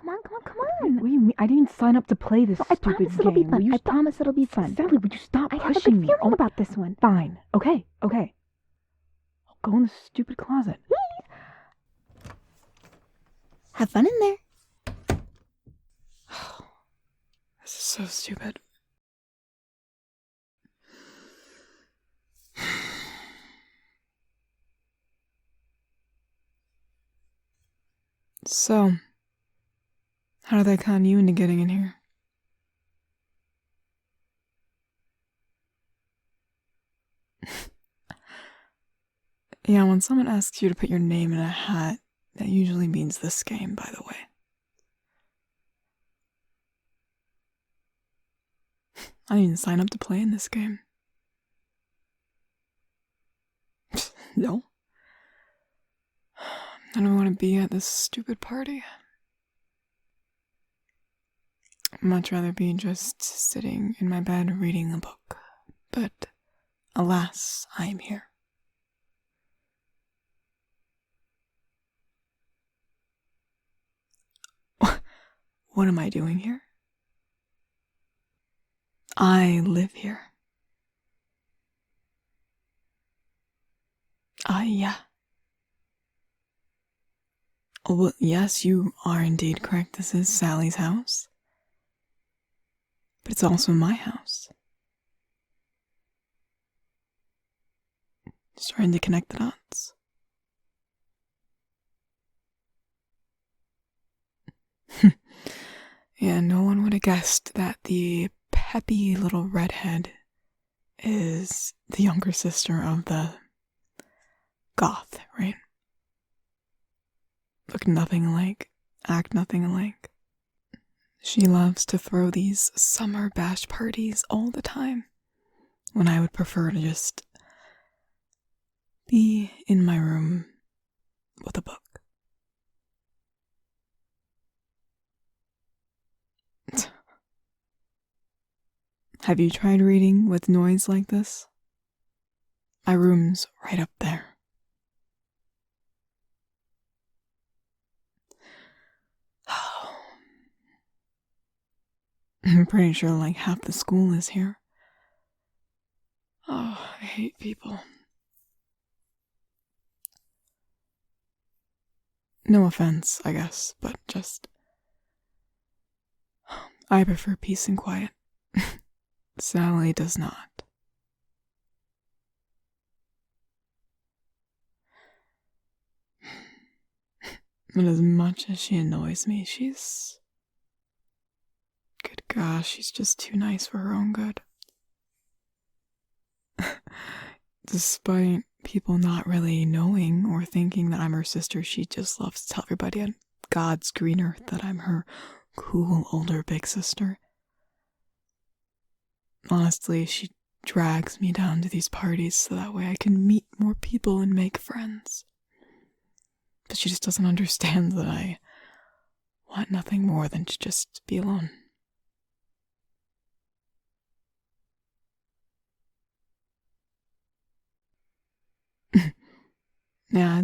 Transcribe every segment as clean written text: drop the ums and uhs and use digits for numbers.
Come on, come on, come on. What do you mean? I didn't sign up to play this stupid game. I promise it'll be fun. I promise it'll be fun. Sally, would you stop I have a pushing good me? feeling about this one. Fine. Okay. I'll go in the stupid closet. Have fun in there. This is so stupid. So, how did I con you into getting in here? Yeah, when someone asks you to put your name in a hat, that usually means this game, by the way. I didn't even sign up to play in this game. No. I don't want to be at this stupid party. I'd much rather be just sitting in my bed reading a book. But, alas, I am here. What am I doing here? I live here. Yeah. Oh, well, yes, you are indeed correct. This is Sally's house. But it's also my house. Just trying to connect the dots. Yeah, no one would have guessed that the peppy little redhead is the younger sister of the Goth, right? Look nothing alike, act nothing alike. She loves to throw these summer bash parties all the time, when I would prefer to just be in my room with a book. Have you tried reading with noise like this? My room's right up there. I'm pretty sure like half the school is here. Oh, I hate people. No offense, I guess, but just... I prefer peace and quiet. Sally does not. But as much as she annoys me, she's... Good gosh, she's just too nice for her own good. Despite people not really knowing or thinking that I'm her sister, she just loves to tell everybody on God's green earth that I'm her cool older big sister. Honestly, she drags me down to these parties so that way I can meet more people and make friends. But she just doesn't understand that I want nothing more than to just be alone. Yeah,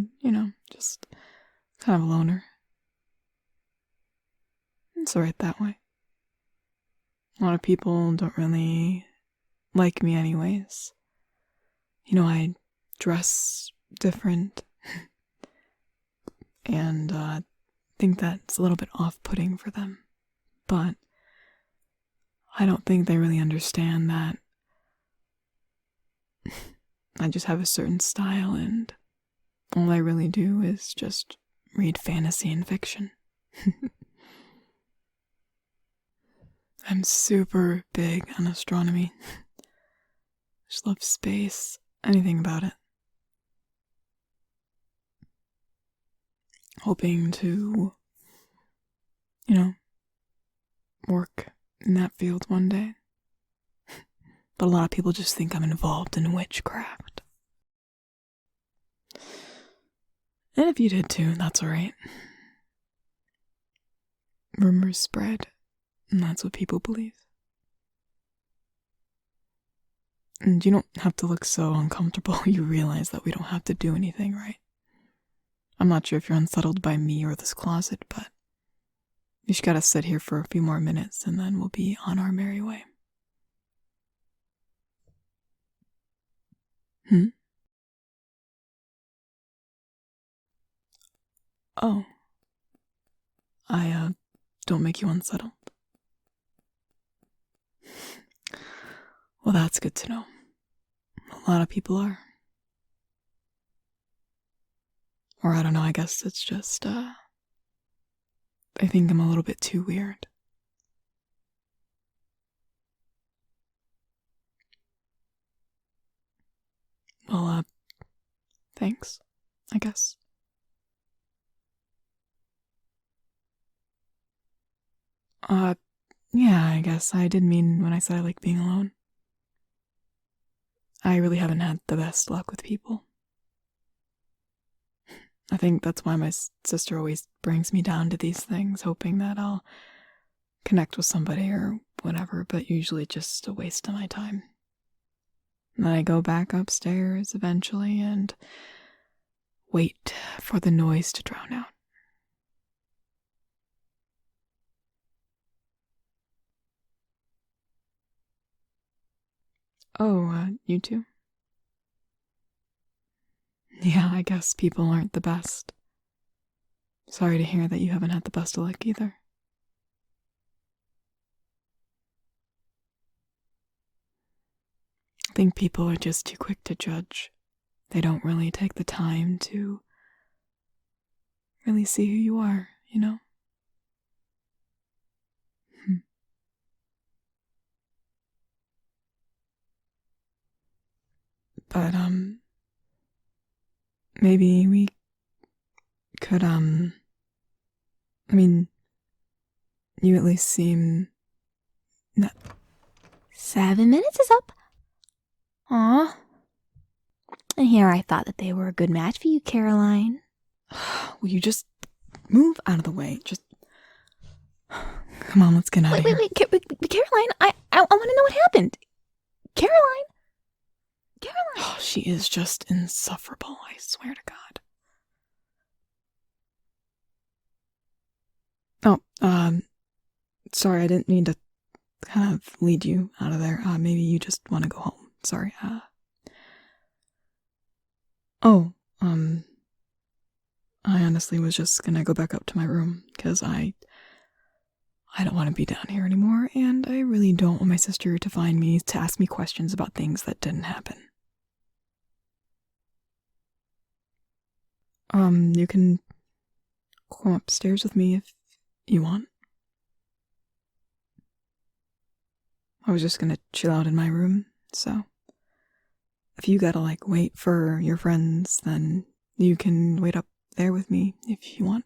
just kind of a loner. It's alright that way. A lot of people don't really like me anyways. I dress different and think that's a little bit off-putting for them. But I don't think they really understand that I just have a certain style and all I really do is just read fantasy and fiction. I'm super big on astronomy. Just love space, anything about it. Hoping to, work in that field one day. But a lot of people just think I'm involved in witchcraft. And if you did too, that's alright. Rumors spread, and that's what people believe. And you don't have to look so uncomfortable. You realize that we don't have to do anything, right? I'm not sure if you're unsettled by me or this closet, but You just gotta sit here for a few more minutes and then we'll be on our merry way. Oh. I, don't make you unsettled. Well, that's good to know. A lot of people are. Or I don't know, I guess it's just, I think I'm a little bit too weird. Well, thanks, I guess. Yeah, I guess I did mean when I said I like being alone. I really haven't had the best luck with people. I think that's why my sister always brings me down to these things, hoping that I'll connect with somebody or whatever, but usually just a waste of my time. And then I go back upstairs eventually and wait for the noise to drown out. Oh, you too? Yeah, I guess people aren't the best. Sorry to hear that you haven't had the best of luck either. I think people are just too quick to judge. They don't really take the time to really see who you are, you know? But, maybe we could, I mean, you at least seem... 7 minutes is up. Aw. And here I thought that they were a good match for you, Caroline. Will you just move out of the way? Just... Come on, let's get out of here. Wait, Caroline, I want to know what happened. Caroline? Oh, she is just insufferable, I swear to God. Oh, sorry, I didn't mean to kind of lead you out of there. Maybe you just want to go home. Sorry, I honestly was just gonna go back up to my room, because I don't want to be down here anymore, and I really don't want my sister to find me to ask me questions about things that didn't happen. You can come upstairs with me if you want. I was just gonna chill out in my room, so if you gotta, wait for your friends, then you can wait up there with me if you want.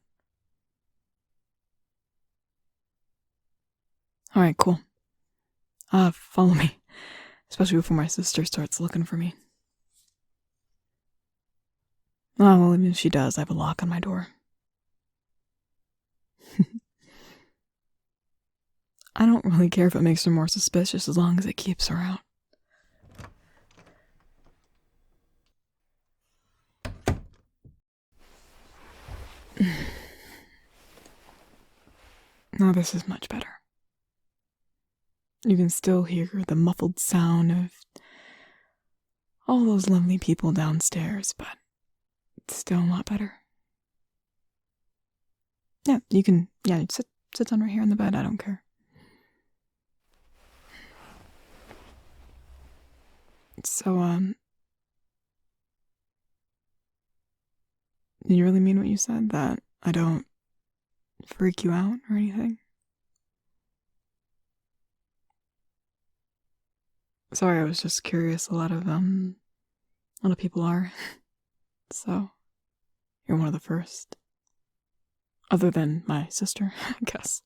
Alright, cool. Follow me. Especially before my sister starts looking for me. Oh, well, even if she does, I have a lock on my door. I don't really care if it makes her more suspicious as long as it keeps her out. Now this is much better. You can still hear the muffled sound of all those lovely people downstairs, but it's still a lot better. Yeah, you can, sit down right here on the bed, I don't care. So, did you really mean what you said? That I don't freak you out or anything? Sorry, I was just curious. A lot of people are. So, you're one of the first. Other than my sister, I guess.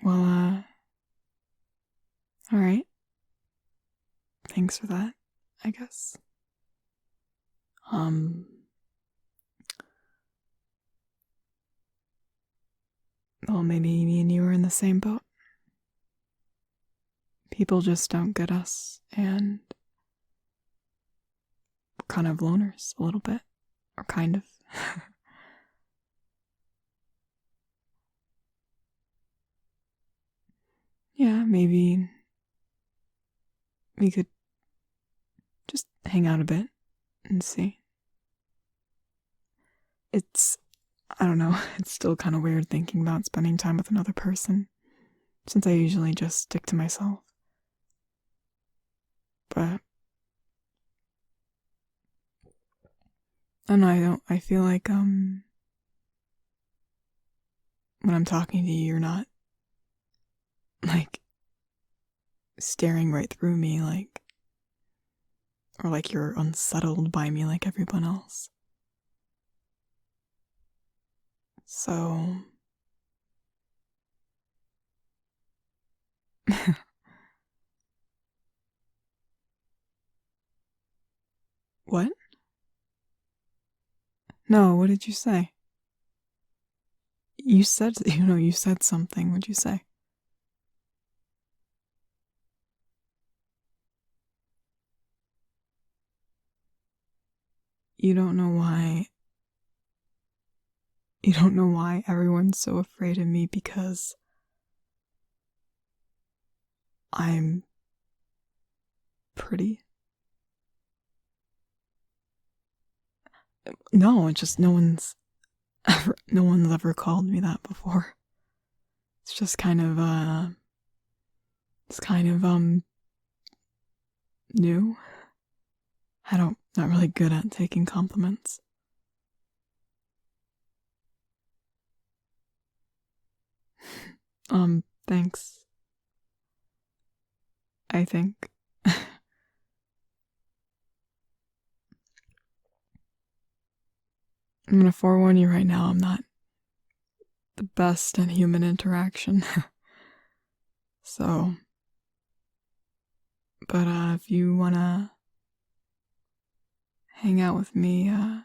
Well, alright. Thanks for that, I guess. Well, maybe me and you are in the same boat. People just don't get us, and we're kind of loners a little bit. Or kind of. Yeah, maybe we could just hang out a bit and see. I don't know, it's still kind of weird thinking about spending time with another person, since I usually just stick to myself. But I don't know, I feel like, when I'm talking to you, you're not, like, staring right through me, like, or like you're unsettled by me like everyone else. So... What? No, what did you say? You said something. What'd you say? You don't know why everyone's so afraid of me because I'm pretty? No, it's just no one's ever called me that before. It's just kind of new. Not really good at taking compliments. Thanks. I think. I'm gonna forewarn you right now, I'm not the best at human interaction. So, but if you wanna hang out with me, I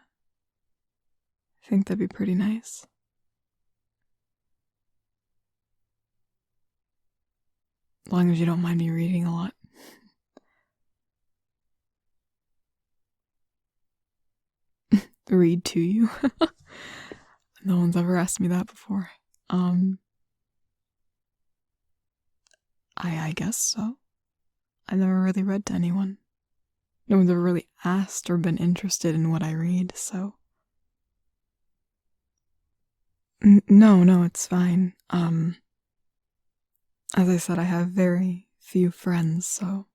think that'd be pretty nice. As long as you don't mind me reading a lot. Read to you. No one's ever asked me that before. I guess so. I've never really read to anyone. No one's ever really asked or been interested in what I read, so... No, it's fine. As I said, I have very few friends, so...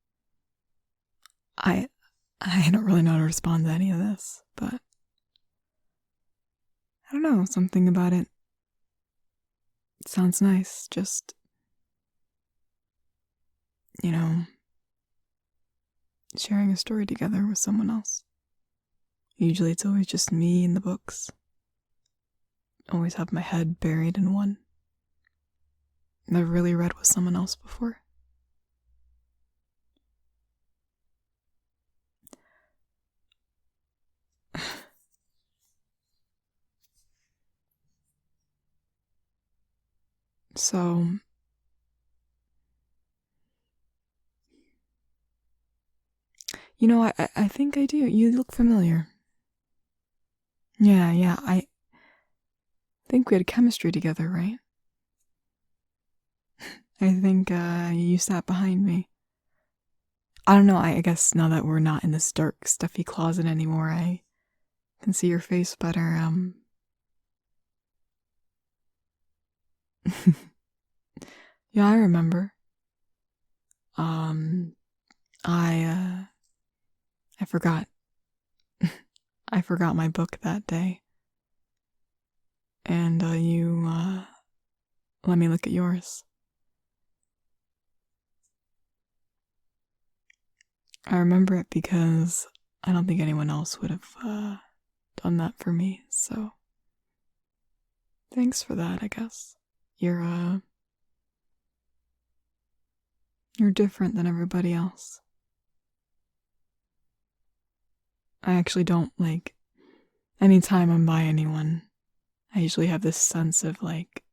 I don't really know how to respond to any of this, but... I don't know, something about it sounds nice, just... You know... sharing a story together with someone else. Usually it's always just me and the books. Always have my head buried in one. Never really read with someone else before. So... You know, I think I do. You look familiar. Yeah, I think we had chemistry together, right? I think you sat behind me. I don't know, I guess now that we're not in this dark, stuffy closet anymore, I can see your face better. Yeah, I remember. I forgot. I forgot my book that day. And you let me look at yours. I remember it because I don't think anyone else would have done that for me, so thanks for that, I guess. You're different than everybody else. I actually don't, like, anytime I'm by anyone, I usually have this sense of, like,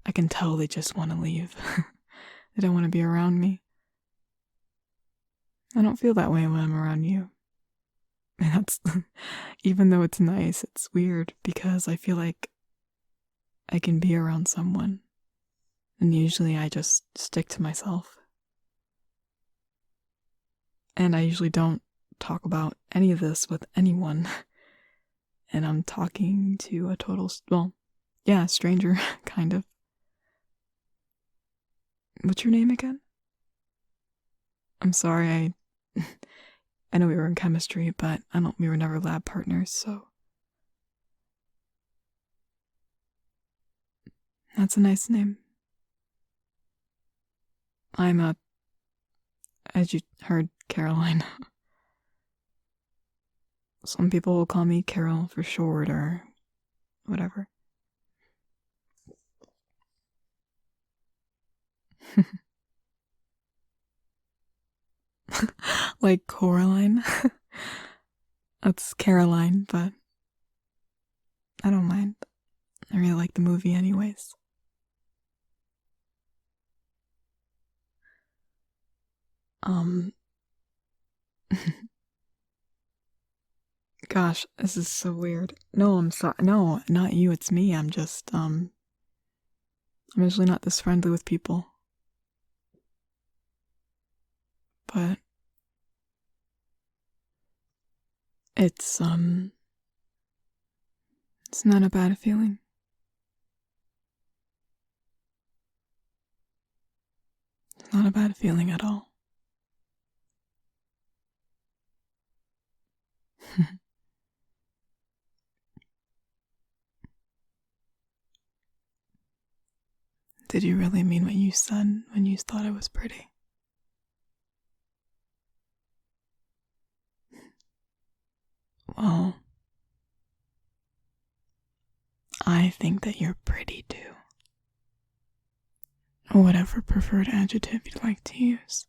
I can tell they just want to leave. They don't want to be around me. I don't feel that way when I'm around you. And that's, even though it's nice, it's weird because I feel like I can be around someone, and usually I just stick to myself. And I usually don't talk about any of this with anyone. And I'm talking to a total, well, yeah, stranger, kind of. What's your name again? I'm sorry, I know we were in chemistry, but we were never lab partners, so. That's a nice name. I'm as you heard, Caroline. Some people will call me Carol for short or whatever. Like Coraline. That's Caroline, but I don't mind. I really like the movie anyways. Gosh, this is so weird. No, I'm sorry. No, not you, it's me. I'm usually not this friendly with people. But it's not a bad feeling. It's not a bad feeling at all. Did you really mean what you said when you thought I was pretty? Well, I think that you're pretty too. Or whatever preferred adjective you'd like to use.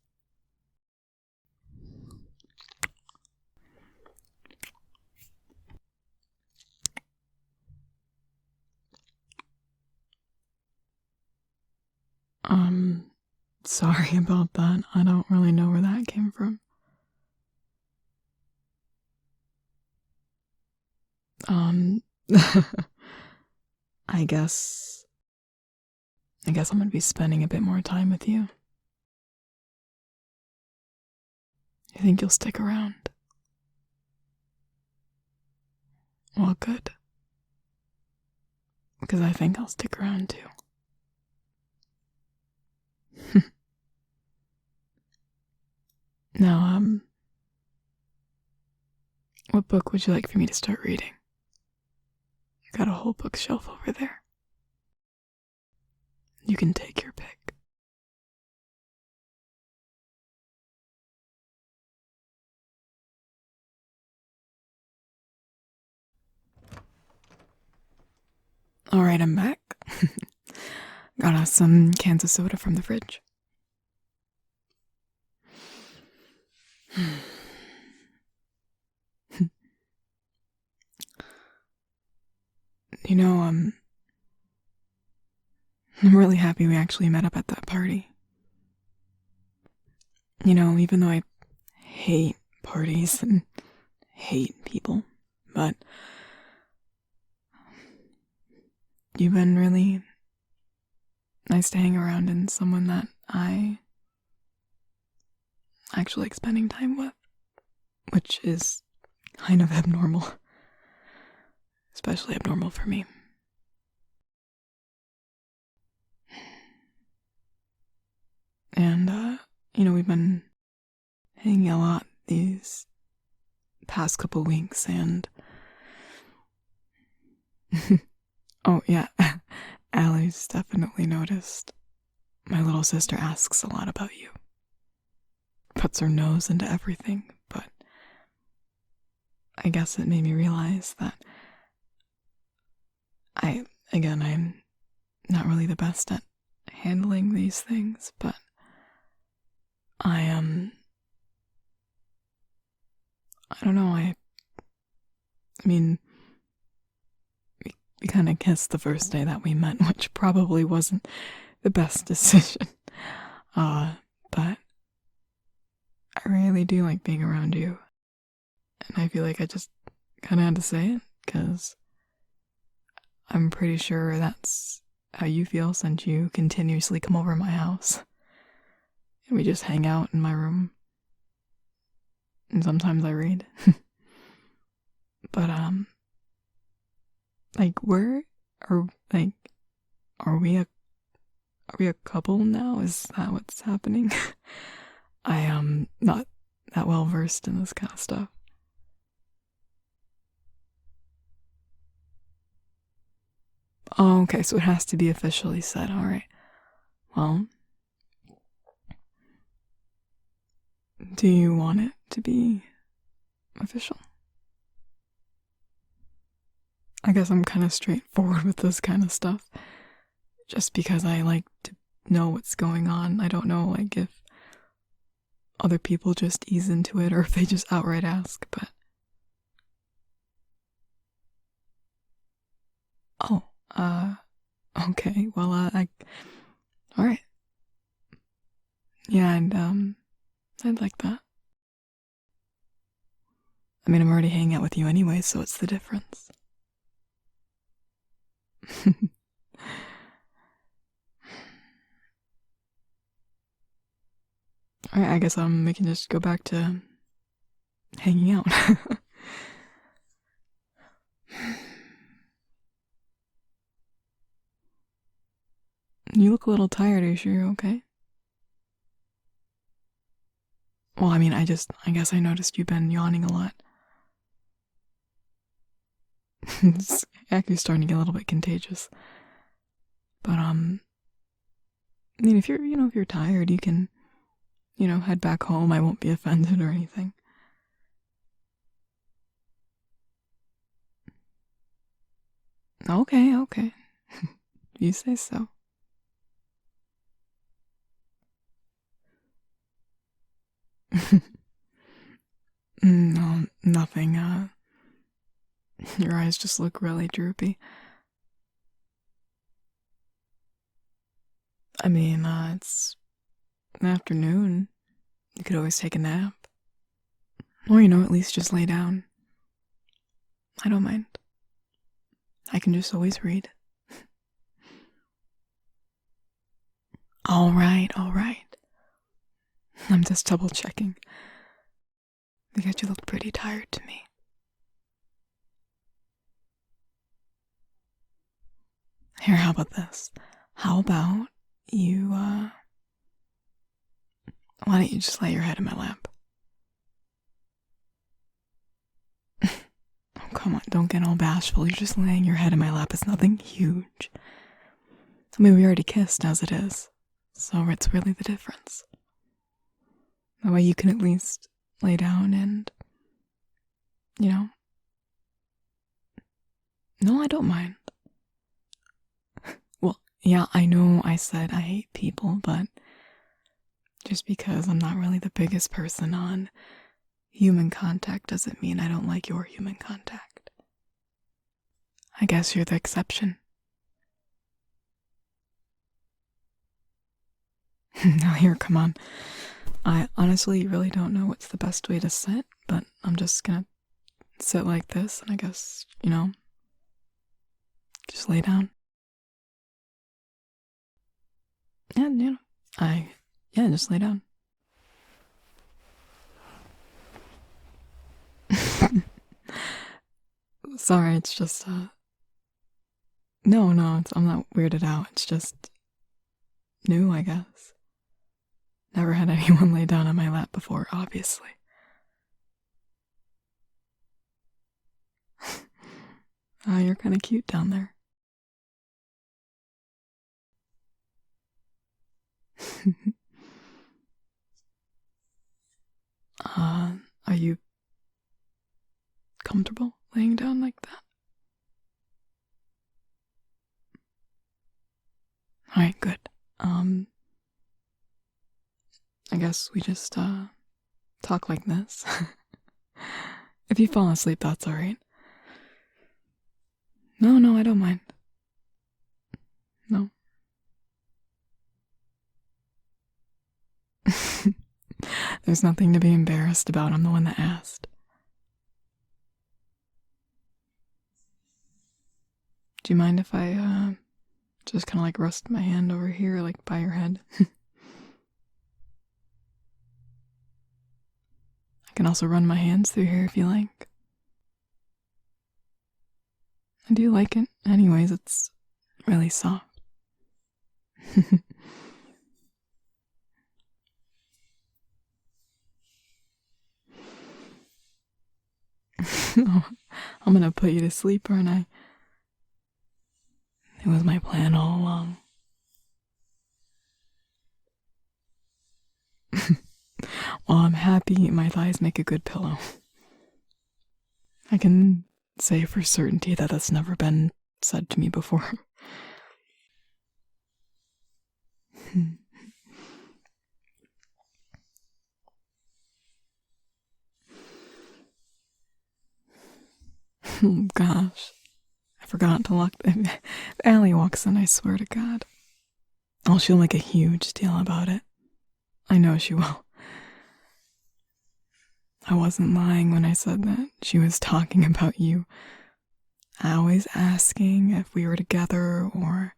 Sorry about that. I don't really know where that came from. I guess I'm gonna be spending a bit more time with you. You think you'll stick around? Well, good. Because I think I'll stick around too. Now, what book would you like for me to start reading? I got a whole bookshelf over there. You can take your pick. Alright, I'm back. Got us some cans of soda from the fridge. You know, I'm really happy we actually met up at that party. You know, even though I hate parties and hate people, but you've been really nice to hang around and someone that I actually like spending time with, which is kind of abnormal. Especially abnormal for me. And, you know, we've been hanging a lot these past couple weeks, and oh yeah, Allie's definitely noticed. My little sister asks a lot about you. Puts her nose into everything, but I guess it made me realize that I'm not really the best at handling these things, but I don't know, I mean, we kind of kissed the first day that we met, which probably wasn't the best decision. But I really do like being around you. and I feel like I just kind of had to say it, because I'm pretty sure that's how you feel since you continuously come over my house. And we just hang out in my room. And sometimes I read. But, like, are we a couple now? Is that what's happening? I am not that well versed in this kind of stuff. Oh, okay, so it has to be officially said. Alright. Well, do you want it to be official? I guess I'm kind of straightforward with this kind of stuff, just because I like to know what's going on. I don't know, like, if other people just ease into it or if they just outright ask, but... Oh, okay, well, alright. Yeah, and, I'd like that. I mean, I'm already hanging out with you anyway, so what's the difference? Alright, I guess we can just go back to hanging out. You look a little tired. Are you sure you're okay? Well, I mean, I guess I noticed you've been yawning a lot. It's actually starting to get a little bit contagious. But, I mean, if you're tired, you can, head back home. I won't be offended or anything. Okay. You say so. No, nothing. Your eyes just look really droopy. I mean, it's an afternoon. You could always take a nap. Or, at least just lay down. I don't mind. I can just always read. All right. I'm just double checking. Because you look pretty tired to me. Here, how about this? How about you, why don't you just lay your head in my lap? Oh, come on, don't get all bashful. You're just laying your head in my lap. It's nothing huge. I mean, we already kissed as it is, so it's really the difference. That way you can at least lay down and, No, I don't mind. Well, yeah, I know I said I hate people, but just because I'm not really the biggest person on human contact doesn't mean I don't like your human contact. I guess you're the exception. Now here, come on. I honestly really don't know what's the best way to sit, but I'm just gonna sit like this, and I guess, just lay down. Yeah, just lay down. Sorry, it's just, no, I'm not weirded out. It's just new, I guess. Never had anyone lay down on my lap before, obviously. You're kind of cute down there. Are you comfortable laying down like that? Alright, good. I guess we just, talk like this. If you fall asleep, that's alright. No, I don't mind. No. There's nothing to be embarrassed about. I'm the one that asked. Do you mind if I, just kind of like rest my hand over here, like by your head? I can also run my hands through here if you like. I do like it. Anyways, it's really soft. I'm gonna put you to sleep, aren't I? It was my plan all along. Well, I'm happy my thighs make a good pillow. I can say for certainty that that's never been said to me before. Oh gosh, I forgot to lock the Allie walks in, I swear to God. Oh, she'll make a huge deal about it. I know she will. I wasn't lying when I said that she was talking about you. Always asking if we were together or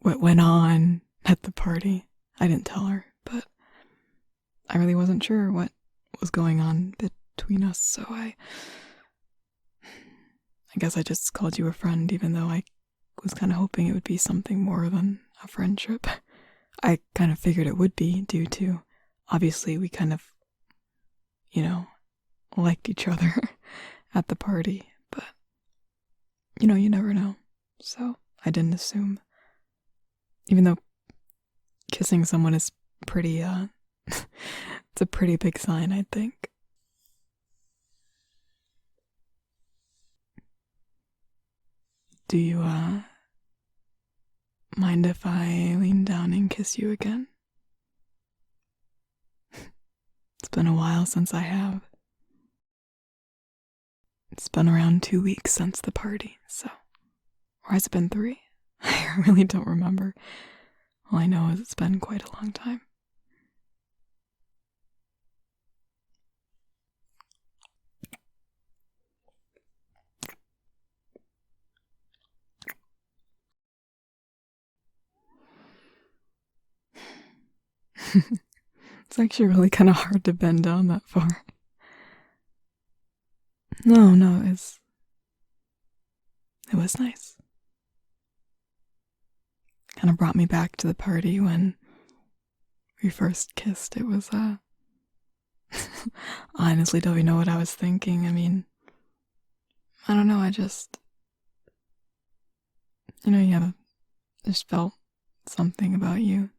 what went on at the party. I didn't tell her, but I really wasn't sure what was going on between us, so I guess I just called you a friend, even though I was kind of hoping it would be something more than a friendship. I kind of figured it would be, due to, obviously, we kind of, liked each other at the party, but, you never know. So I didn't assume. Even though kissing someone is pretty, it's a pretty big sign, I think. Do you, mind if I lean down and kiss you again? It's been a while since I have. It's been around 2 weeks since the party, so. Or has it been 3? I really don't remember. All I know is it's been quite a long time. It's actually really kind of hard to bend down that far. No, it was nice. Kind of brought me back to the party when we first kissed. It was, honestly don't even know what I was thinking. I mean, I don't know, I just, just felt something about you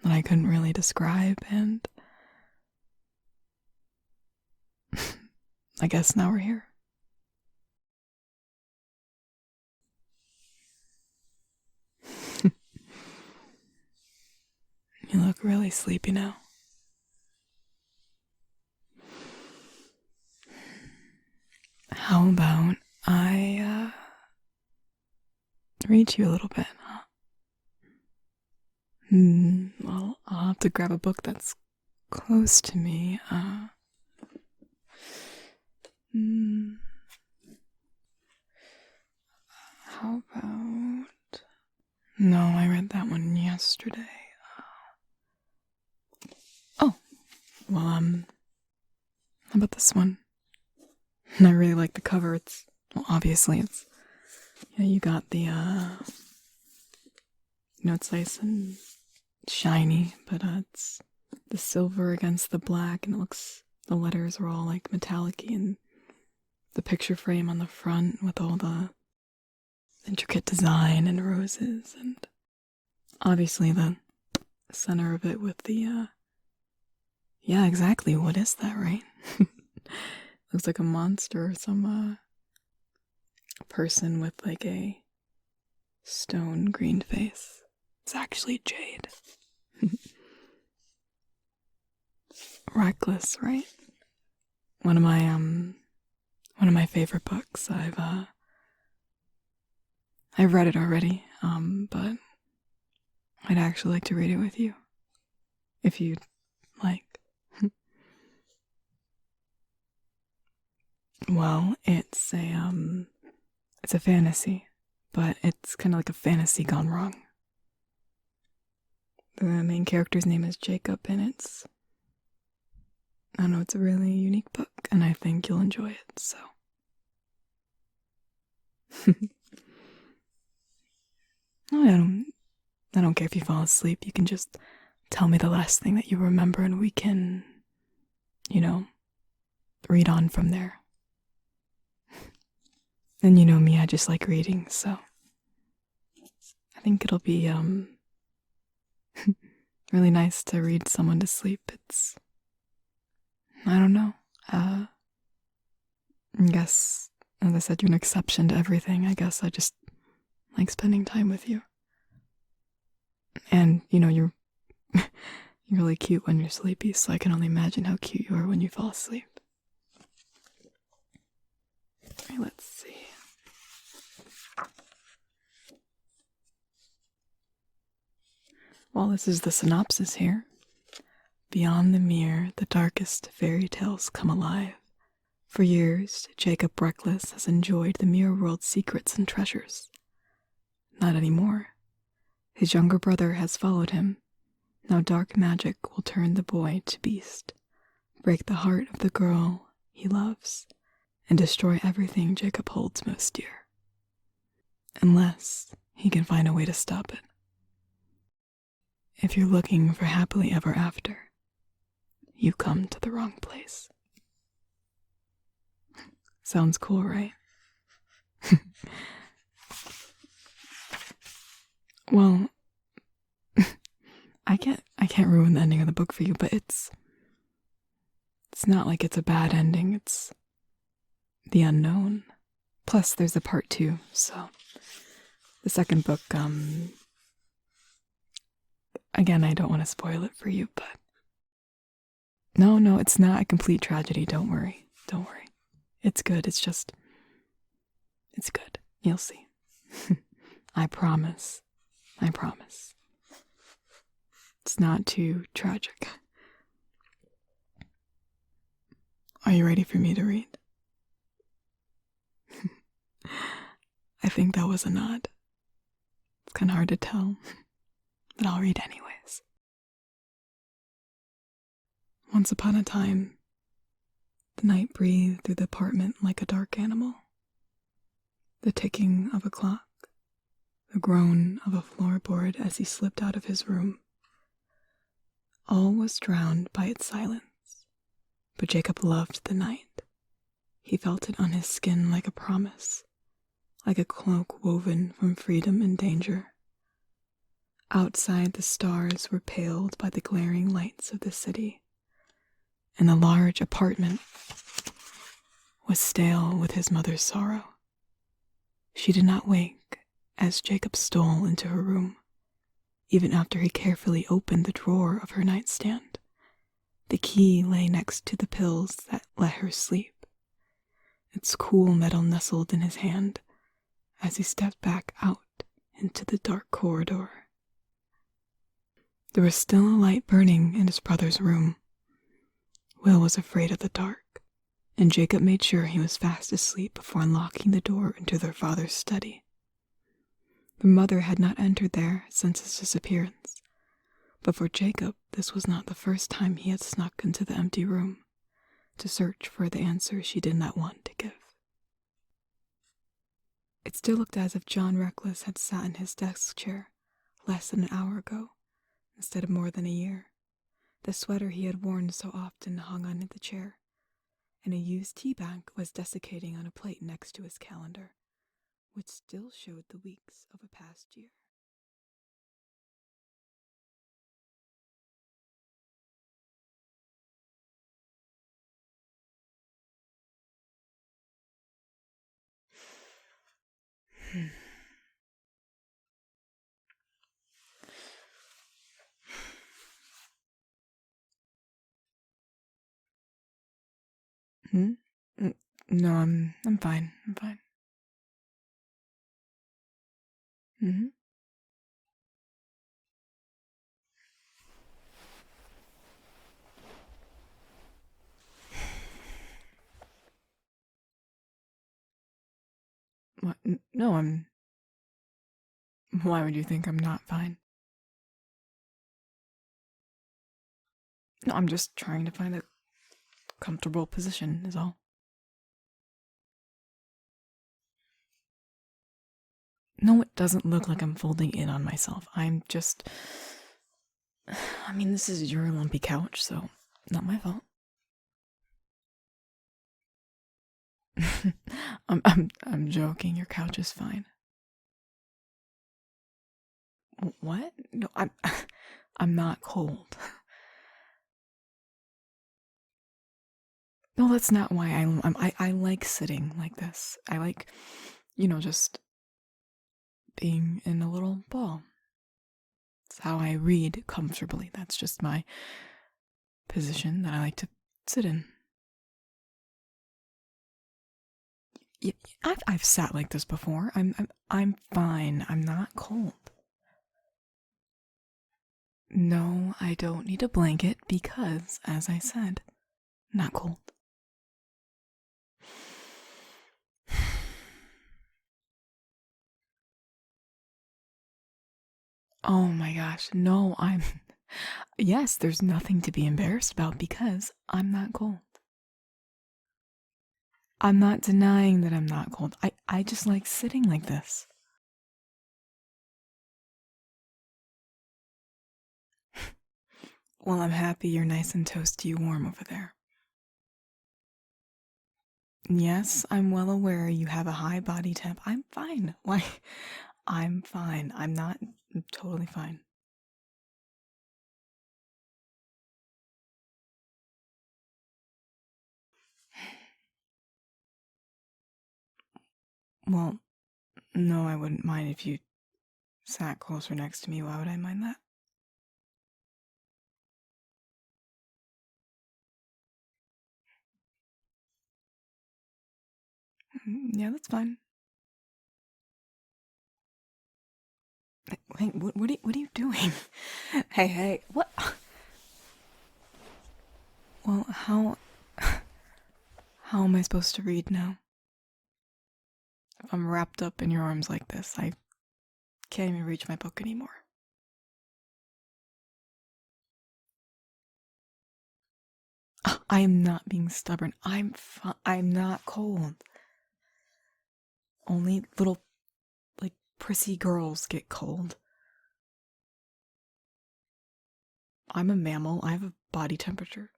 that I couldn't really describe, and I guess now we're here. You look really sleepy now. How about I, read you a little bit, huh? Well, I'll have to grab a book that's close to me. How about... No, I read that one yesterday. Oh, well, how about this one? I really like the cover. Obviously it's, you got the, it's nice and shiny, but it's the silver against the black, and the letters are all like metallic-y, and the picture frame on the front with all the intricate design and roses, and obviously the center of it with the, yeah, exactly, what is that, right? Looks like a monster or some, person with like a stone green face. It's actually jade. Reckless, right? One of my favorite books. I've read it already, but I'd actually like to read it with you, if you'd like. Well, it's a fantasy but it's kind of like a fantasy gone wrong. The main character's name is Jacob, and it's a really unique book, and I think you'll enjoy it, so. I don't care if you fall asleep. You can just tell me the last thing that you remember, and we can, read on from there. And you know me, I just like reading, so I think it'll be really nice to read someone to sleep. It's, I don't know. I guess, as I said, you're an exception to everything. I guess I just like spending time with you. And, you're you're really cute when you're sleepy, so I can only imagine how cute you are when you fall asleep. Alright, let's see. Well, this is the synopsis here. Beyond the mere, the darkest fairy tales come alive. For years, Jacob Reckless has enjoyed the mirror world's secrets and treasures. Not anymore. His younger brother has followed him. Now dark magic will turn the boy to beast, break the heart of the girl he loves, and destroy everything Jacob holds most dear. Unless he can find a way to stop it. If you're looking for happily ever after, you come to the wrong place. Sounds cool, right? Well, I can't ruin the ending of the book for you, but it's not like it's a bad ending. It's the unknown. Plus, there's a part 2, so the second book, again, I don't want to spoil it for you, but no, it's not a complete tragedy. Don't worry. It's good. It's good. You'll see. I promise. It's not too tragic. Are you ready for me to read? I think that was a nod. It's kind of hard to tell, but I'll read anyways. Once upon a time, the night breathed through the apartment like a dark animal. The ticking of a clock, the groan of a floorboard as he slipped out of his room. All was drowned by its silence, but Jacob loved the night. He felt it on his skin like a promise, like a cloak woven from freedom and danger. Outside, the stars were paled by the glaring lights of the city, and the large apartment was stale with his mother's sorrow. She did not wake as Jacob stole into her room, even after he carefully opened the drawer of her nightstand. The key lay next to the pills that let her sleep. Its cool metal nestled in his hand as he stepped back out into the dark corridor. There was still a light burning in his brother's room. Will was afraid of the dark, and Jacob made sure he was fast asleep before unlocking the door into their father's study. The mother had not entered there since his disappearance, but for Jacob this was not the first time he had snuck into the empty room to search for the answer she did not want to give. It still looked as if John Reckless had sat in his desk chair less than an hour ago, instead of more than a year. The sweater he had worn so often hung on the chair, and a used tea bag was desiccating on a plate next to his calendar, which still showed the weeks of a past year. No, I'm fine. Mm-hmm. What? No, Why would you think I'm not fine? No, I'm just trying to find a comfortable position, is all. No, it doesn't look like I'm folding in on myself. I'm just. I mean, this is your lumpy couch, so not my fault. I'm joking. Your couch is fine. What? No, I'm not cold. No, that's not why I like sitting like this. I like, just being in a little ball. It's how I read comfortably. That's just my position that I like to sit in. I've sat like this before. I'm fine. I'm not cold. No, I don't need a blanket because, as I said, not cold. Oh my gosh, no, yes, there's nothing to be embarrassed about because I'm not cold. I'm not denying that I'm not cold. I just like sitting like this. Well, I'm happy you're nice and toasty warm over there. Yes, I'm well aware you have a high body temp. I'm fine. Why? I'm fine. I'm totally fine. Well, no, I wouldn't mind if you sat closer next to me. Why would I mind that? Yeah, that's fine. Hey, what are you doing? Hey, what? Well, how am I supposed to read now? If I'm wrapped up in your arms like this, I can't even reach my book anymore. I am not being stubborn. I'm not cold. Only little, like, prissy girls get cold. I'm a mammal. I have a body temperature.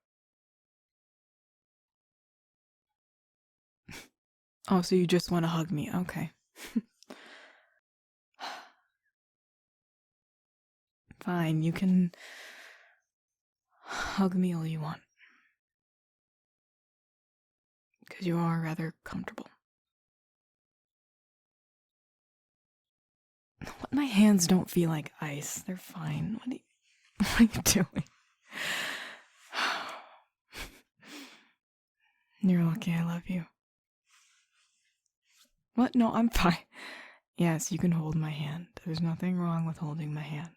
Oh, so you just want to hug me. Okay. Fine, you can hug me all you want. Because you are rather comfortable. My hands don't feel like ice. They're fine. What are you doing? You're lucky I love you. What? No, I'm fine. Yes, you can hold my hand. There's nothing wrong with holding my hand.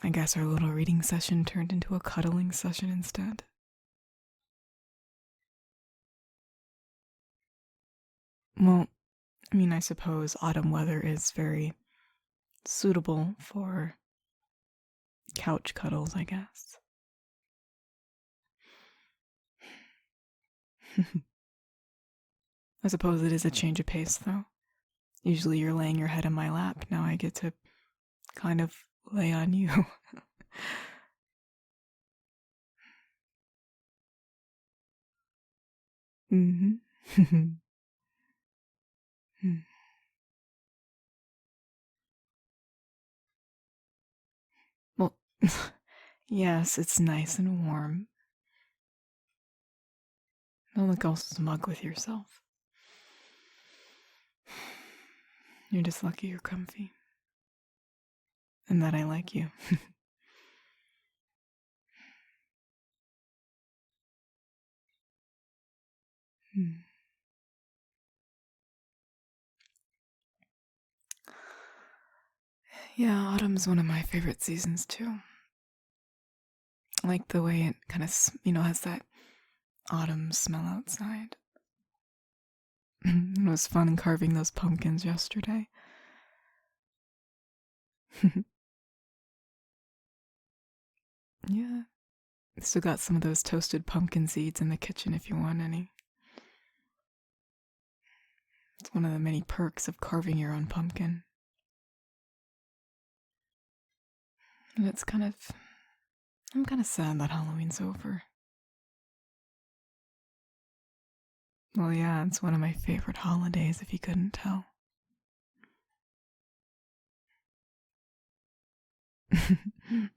I guess our little reading session turned into a cuddling session instead. Well, I mean, I suppose autumn weather is very suitable for couch cuddles, I guess. I suppose it is a change of pace, though. Usually you're laying your head in my lap. Now I get to kind of lay on you. Mm-hmm. Well, yes, it's nice and warm. Don't look all smug with yourself. You're just lucky you're comfy. And that I like you. Yeah, autumn's one of my favorite seasons too. I like the way it kind of, has that autumn smell outside. It was fun carving those pumpkins yesterday. Yeah. Still got some of those toasted pumpkin seeds in the kitchen if you want any. It's one of the many perks of carving your own pumpkin. And I'm kind of sad that Halloween's over. Well, yeah, it's one of my favorite holidays if you couldn't tell.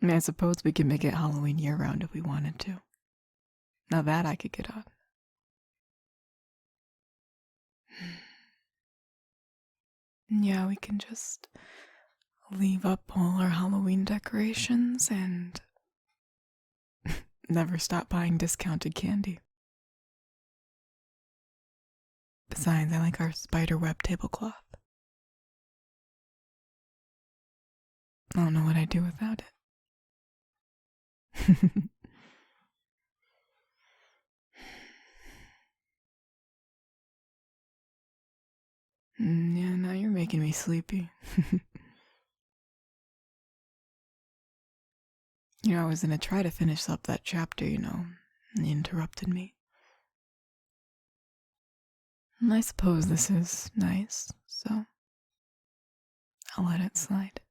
I suppose we could make it Halloween year-round if we wanted to. Now that I could get on. Yeah, we can just leave up all our Halloween decorations and never stop buying discounted candy. Besides, I like our spiderweb tablecloth. I don't know what I'd do without it. Yeah, now you're making me sleepy. I was gonna try to finish up that chapter, and you interrupted me. And I suppose this is nice, so I'll let it slide.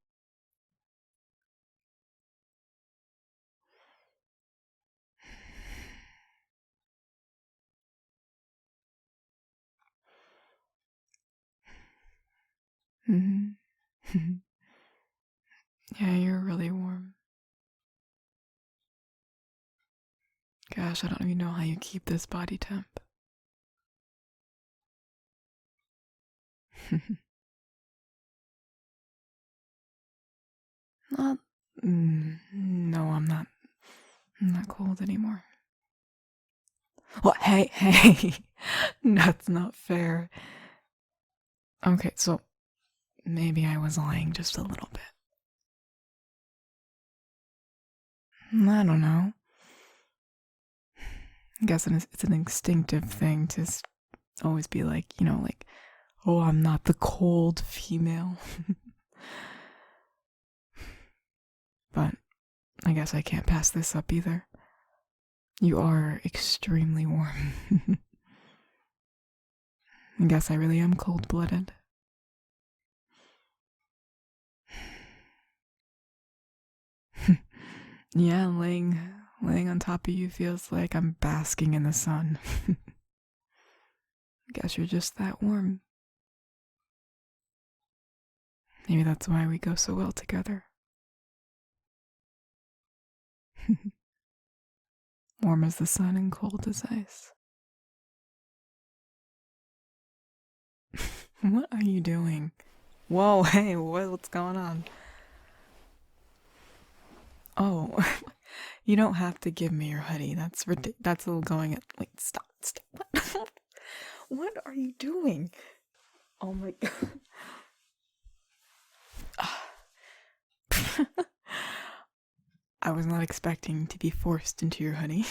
Yeah, you're really warm. Gosh, I don't even know how you keep this body temp. No, I'm not. I'm not cold anymore. Well, hey. That's not fair. Okay, so maybe I was lying just a little bit. I don't know. I guess it's an instinctive thing to always be like, oh, I'm not the cold female. But I guess I can't pass this up either. You are extremely warm. I guess I really am cold-blooded. Yeah, laying on top of you feels like I'm basking in the sun. I guess you're just that warm. Maybe that's why we go so well together. Warm as the sun and cold as ice. What are you doing? Whoa, hey, what's going on? Oh, you don't have to give me your hoodie. That's that's a little going at. Wait, stop. What are you doing? Oh my god. I was not expecting to be forced into your hoodie.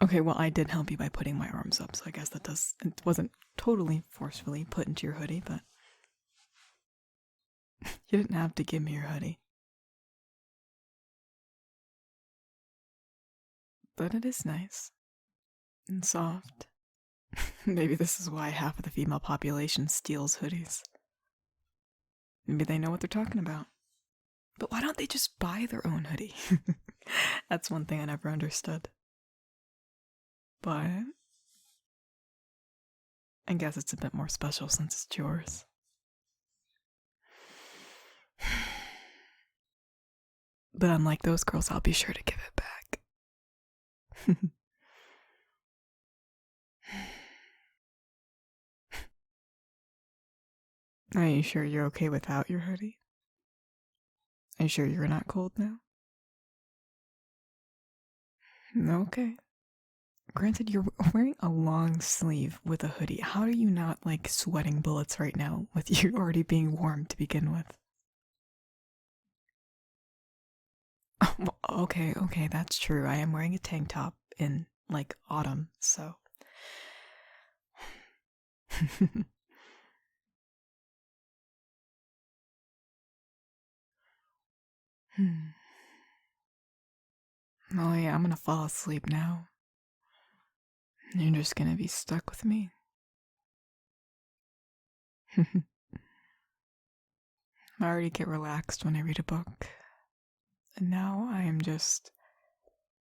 Okay, well, I did help you by putting my arms up, so I guess it wasn't totally forcefully put into your hoodie, but you didn't have to give me your hoodie. But it is nice and soft. Maybe this is why half of the female population steals hoodies. Maybe they know what they're talking about. But why don't they just buy their own hoodie? That's one thing I never understood. But I guess it's a bit more special since it's yours. But unlike those girls, I'll be sure to give it back. Are you sure you're okay without your hoodie? Are you sure you're not cold now? Okay. Granted, you're wearing a long sleeve with a hoodie. How are you not, sweating bullets right now with you already being warm to begin with? Oh, okay, that's true. I am wearing a tank top in, autumn, so. Oh yeah, I'm gonna fall asleep now. You're just gonna be stuck with me. I already get relaxed when I read a book. And now I am just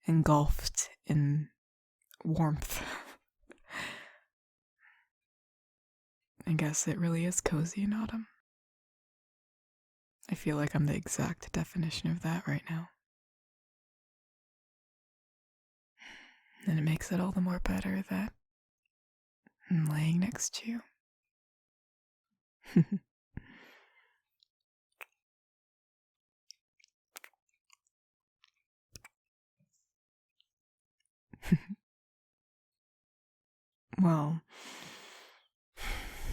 engulfed in warmth. I guess it really is cozy in autumn. I feel like I'm the exact definition of that right now. And it makes it all the more better that I'm laying next to you. Well,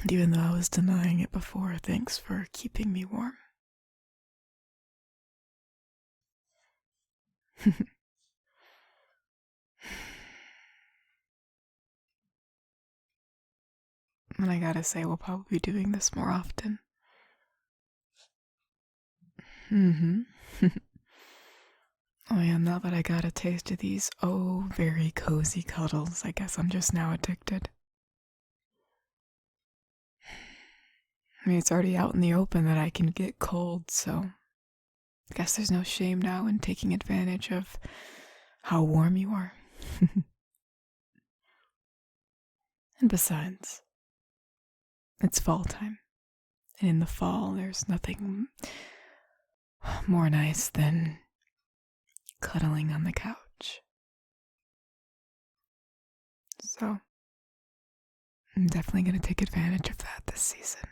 even though I was denying it before, thanks for keeping me warm. And I gotta say, we'll probably be doing this more often. Oh yeah, now that I got a taste of these very cozy cuddles, I guess I'm just now addicted. I mean, it's already out in the open that I can get cold, so I guess there's no shame now in taking advantage of how warm you are. And besides, it's fall time. And in the fall, there's nothing more nice than cuddling on the couch. So, I'm definitely going to take advantage of that this season.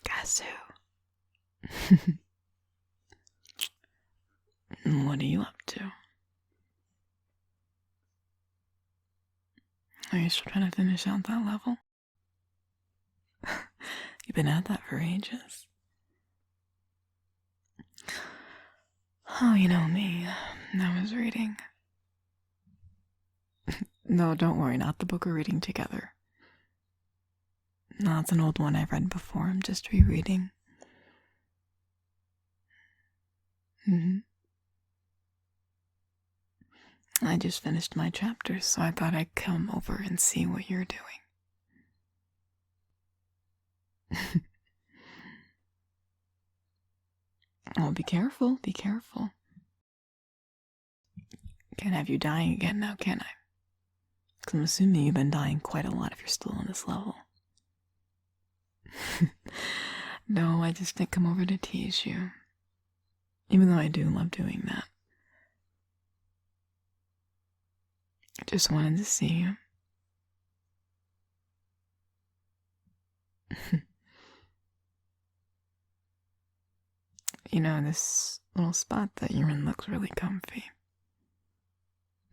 Guess who? What are you up to? Are you still trying to finish out that level? You've been at that for ages. Oh, you know me. I was reading. No, don't worry, not the book we're reading together. No, it's an old one I've read before. I'm just rereading. I just finished my chapters, so I thought I'd come over and see what you're doing. Oh, be careful, be careful. Can't have you dying again now, can I? Because I'm assuming you've been dying quite a lot if you're still on this level. No, I just didn't come over to tease you. Even though I do love doing that. I just wanted to see you. You know, this little spot that you're in looks really comfy.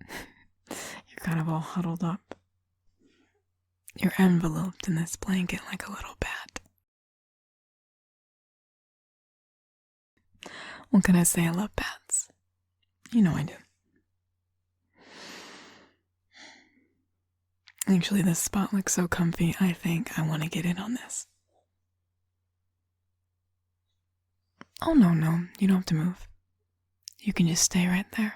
You're kind of all huddled up. You're enveloped in this blanket like a little bat. What can I say? I love bats. You know I do. Actually, this spot looks so comfy, I think I want to get in on this. Oh, no, you don't have to move. You can just stay right there.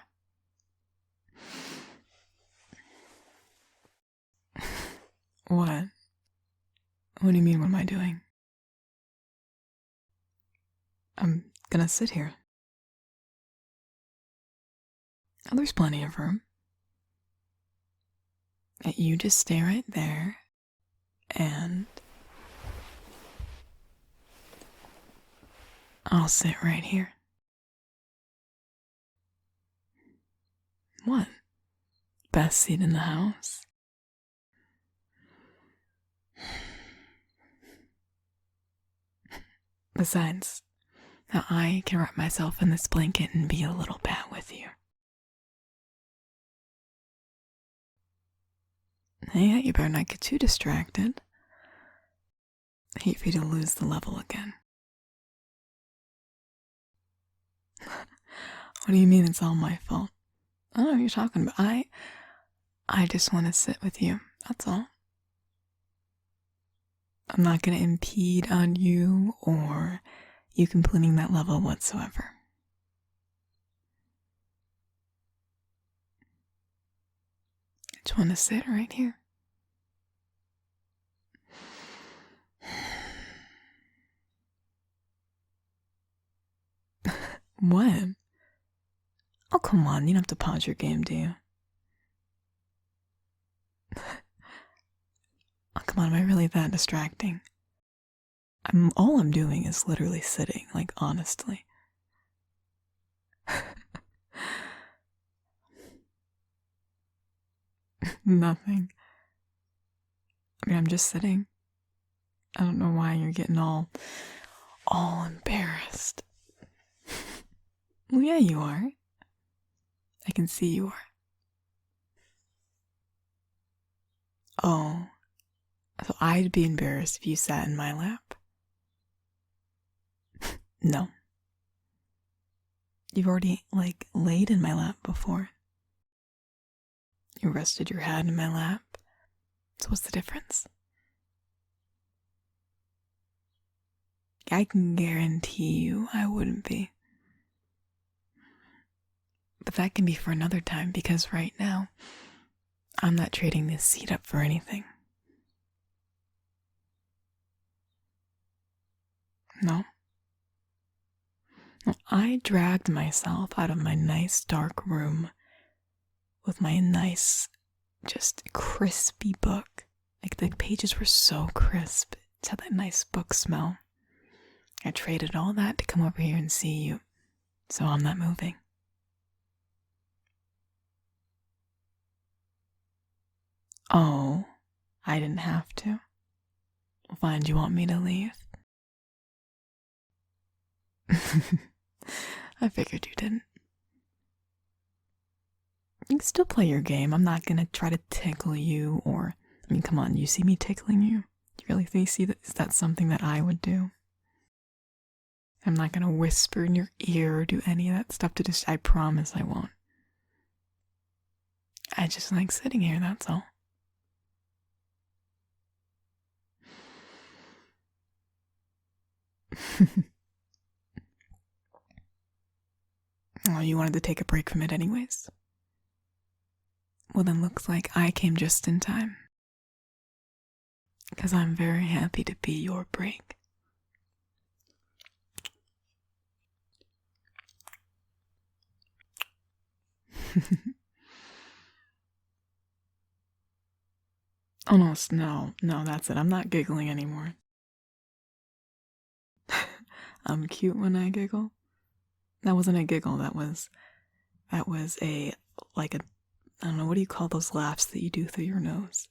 What? What do you mean, what am I doing? I'm gonna sit here. Oh, there's plenty of room. You just stay right there, and I'll sit right here. What? Best seat in the house? Besides, now I can wrap myself in this blanket and be a little bat with you. Hey, you better not get too distracted. I hate for you to lose the level again. What do you mean it's all my fault? I don't know what you're talking about. I just want to sit with you. That's all. I'm not going to impede on you or you completing that level whatsoever. I just want to sit right here. What? Oh, come on. You don't have to pause your game, do you? Oh, come on. Am I really that distracting? All I'm doing is literally sitting, like, honestly. Nothing. I mean, I'm just sitting. I don't know why you're getting all embarrassed. Well, yeah, you are. I can see you are. Oh, so I'd be embarrassed if you sat in my lap? No. You've already, laid in my lap before. You rested your head in my lap. So what's the difference? I can guarantee you I wouldn't be. But that can be for another time, because right now, I'm not trading this seat up for anything. No. I dragged myself out of my nice dark room with my nice, just crispy book. Like, the pages were so crisp. It had that nice book smell. I traded all that to come over here and see you. So I'm not moving. Oh, I didn't have to. Well, fine, do you want me to leave? I figured you didn't. You can still play your game. I'm not gonna try to tickle you or... I mean, come on, you see me tickling you? Do you really see that? Is that something that I would do? I'm not gonna whisper in your ear or do any of that stuff to I promise I won't. I just like sitting here, that's all. Oh, you wanted to take a break from it anyways? Well, then looks like I came just in time. Because I'm very happy to be your break. Oh, no, that's it. I'm not giggling anymore. I'm cute when I giggle. That wasn't a giggle, that was a, I don't know, what do you call those laughs that you do through your nose?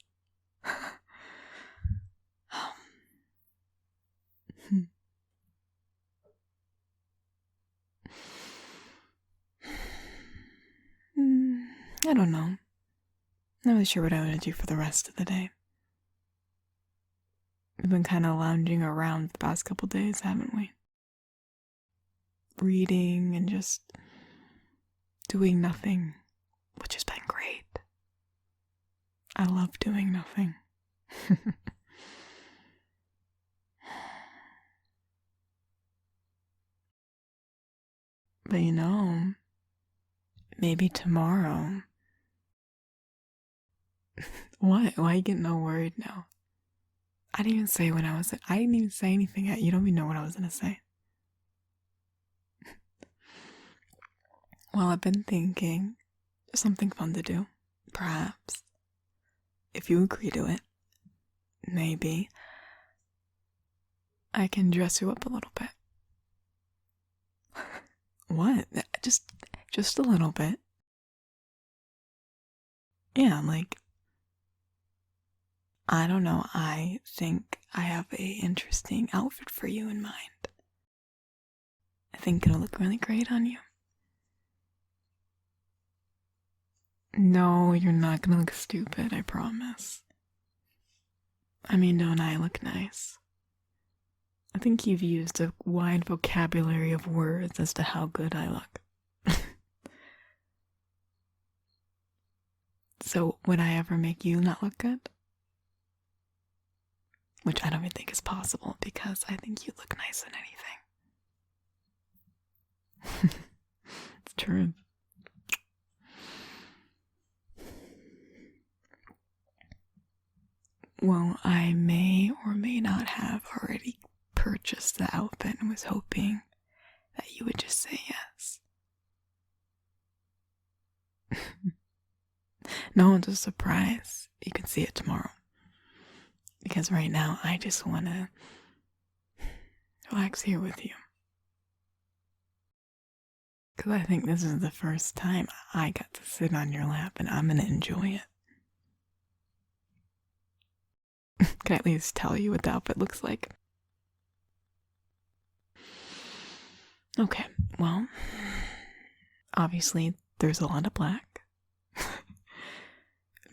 I don't know. Not really sure what I want to do for the rest of the day. We've been kind of lounging around the past couple days, haven't we? Reading and just doing nothing, which has been great. I love doing nothing. But maybe tomorrow. What? Why are you getting all worried now? I didn't even say anything yet. You don't even know what I was gonna say. Well, I've been thinking something fun to do. Perhaps. If you agree to it, maybe I can dress you up a little bit. What? Just a little bit. Yeah, I don't know, I think I have a interesting outfit for you in mind. I think it'll look really great on you. No, you're not gonna look stupid, I promise. I mean, don't I look nice? I think you've used a wide vocabulary of words as to how good I look. So, would I ever make you not look good? Which I don't even think is possible because I think you look nice in anything. It's true. Well, I may or may not have already purchased the outfit and was hoping that you would just say yes. No, it's a surprise. You can see it tomorrow. Because right now, I just want to relax here with you. Because I think this is the first time I got to sit on your lap and I'm going to enjoy it. Can I at least tell you what the outfit looks like? Okay, well, obviously there's a lot of black.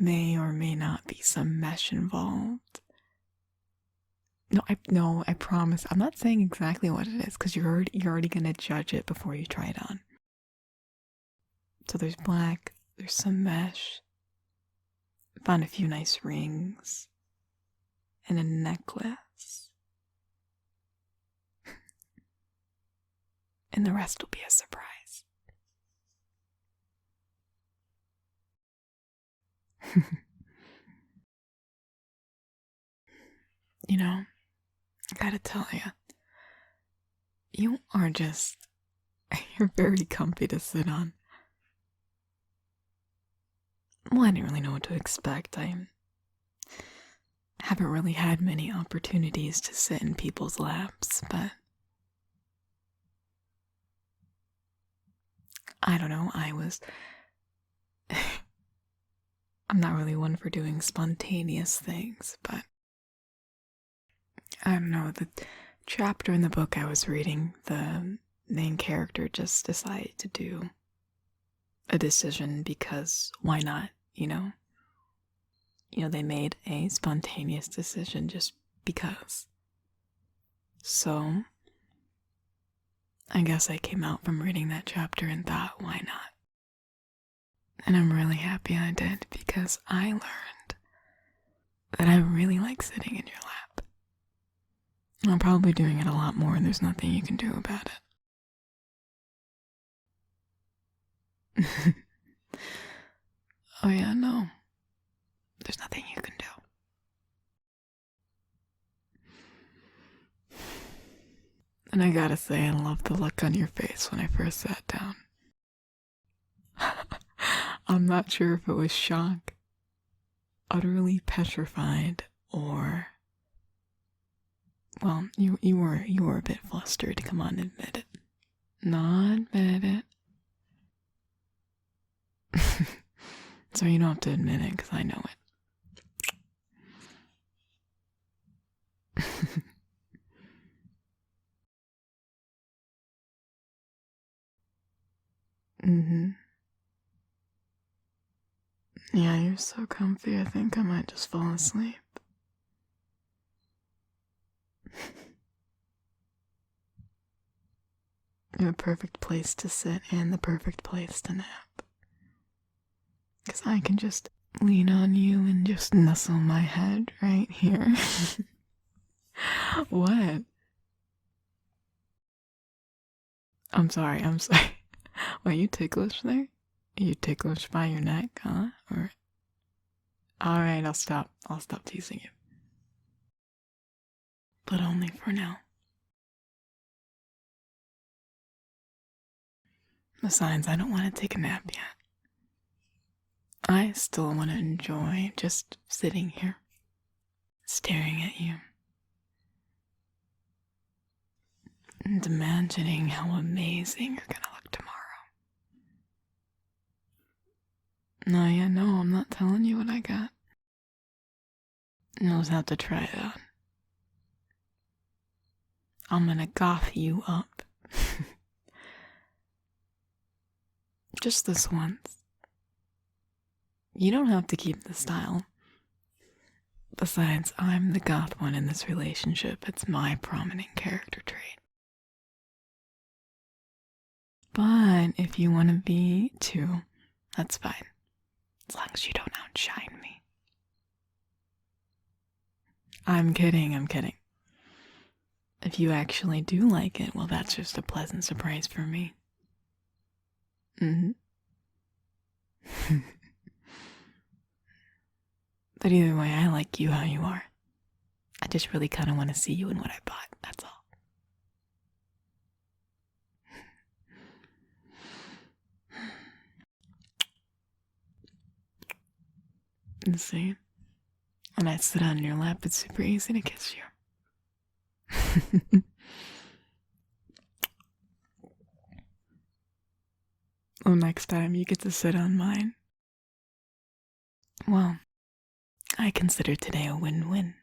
May or may not be some mesh involved. No, I promise. I'm not saying exactly what it is because you're already gonna judge it before you try it on. So there's black, there's some mesh. Found a few nice rings and a necklace. And the rest will be a surprise. You know, I gotta tell you are you're very comfy to sit on. Well, I didn't really know what to expect. I haven't really had many opportunities to sit in people's laps, but I don't know, I'm not really one for doing spontaneous things, but I don't know, the chapter in the book I was reading, the main character just decided to do a decision because why not, you know? You know, they made a spontaneous decision just because. So, I guess I came out from reading that chapter and thought, why not? And I'm really happy I did because I learned that I really like sitting in your lap. I'm probably doing it a lot more and there's nothing you can do about it. Oh yeah, no. There's nothing you can do. And I gotta say, I love the look on your face when I first sat down. I'm not sure if it was shock, utterly petrified, or... Well, you were a bit flustered, come on, admit it. Not admit it. So you don't have to admit it, because I know it. Mm-hmm. Yeah, you're so comfy, I think I might just fall asleep. You're the perfect place to sit and the perfect place to nap. Because I can just lean on you and just nestle my head right here. What? I'm sorry. Were you ticklish there? Are you ticklish by your neck, huh? Or... Alright, I'll stop teasing you. But only for now. Besides, I don't want to take a nap yet. I still want to enjoy just sitting here, staring at you, and imagining how amazing you're gonna look tomorrow. No, yeah, no, I'm not telling you what I got. You'll just have to try it out. I'm gonna goth you up. Just this once. You don't have to keep the style. Besides, I'm the goth one in this relationship. It's my prominent character trait. But if you want to be too, that's fine. As long as you don't outshine me. I'm kidding. If you actually do like it, well, that's just a pleasant surprise for me. But either way, I like you how you are. I just really kind of want to see you in what I bought, that's all. And see, when I sit on your lap, it's super easy to kiss you. Well, next time you get to sit on mine. Well, I consider today a win-win.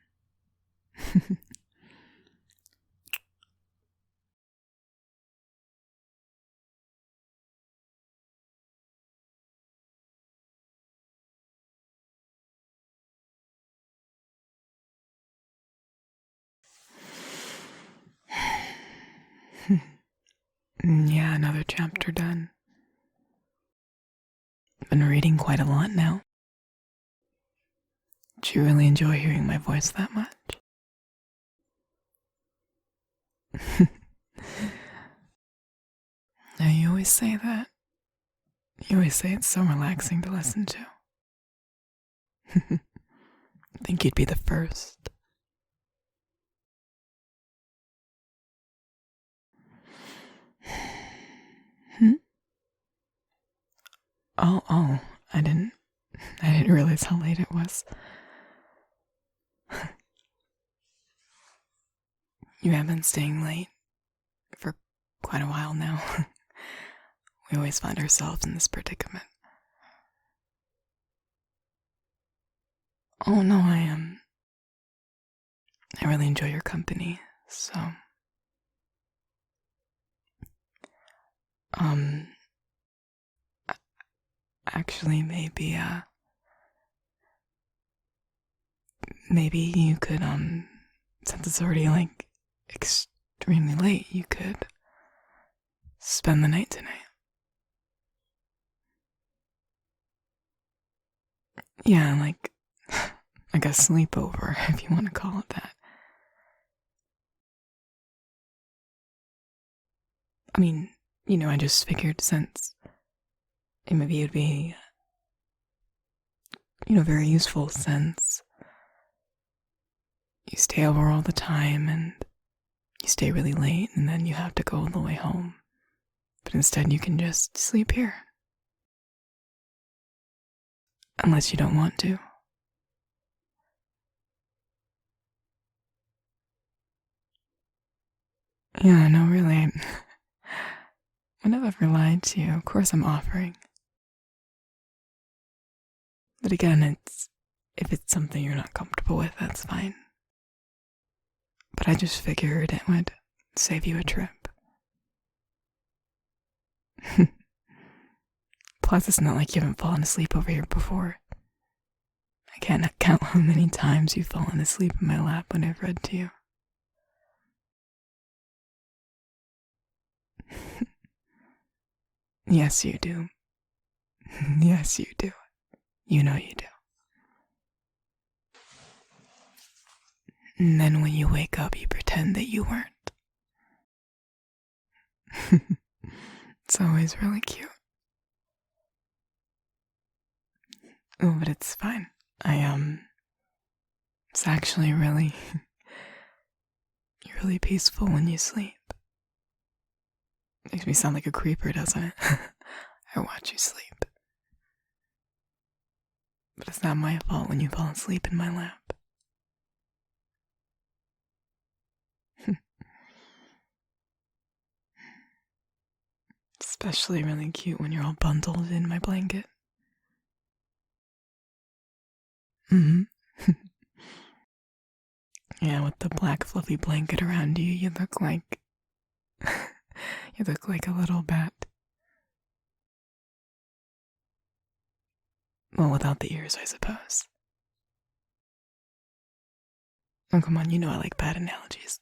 Yeah, another chapter done. Been reading quite a lot now. Do you really enjoy hearing my voice that much? Now, you always say that. You always say it's so relaxing to listen to. I think you'd be the first. Oh, I didn't realize how late it was. You have been staying late for quite a while now. We always find ourselves in this predicament. Oh no, I really enjoy your company, so actually maybe you could since it's already like extremely late, you could spend the night tonight. Yeah, like a sleepover, if you want to call it that. I mean, I just figured since maybe it'd be, very useful since you stay over all the time and you stay really late and then you have to go all the way home. But instead you can just sleep here. Unless you don't want to. Yeah, no, really, I would have ever lied to you. Of course I'm offering. But again, if it's something you're not comfortable with, that's fine. But I just figured it would save you a trip. Plus, it's not like you haven't fallen asleep over here before. I can't count how many times you've fallen asleep in my lap when I've read to you. Yes, you do. Yes, you do. You know you do. And then when you wake up, you pretend that you weren't. It's always really cute. Oh, but it's fine. It's actually really, really peaceful when you sleep. Makes me sound like a creeper, doesn't it? I watch you sleep. But it's not my fault when you fall asleep in my lap. Especially really cute when you're all bundled in my blanket. Yeah, with the black fluffy blanket around you, you look like a little bat. Well, without the ears, I suppose. Oh, come on, you know I like bad analogies.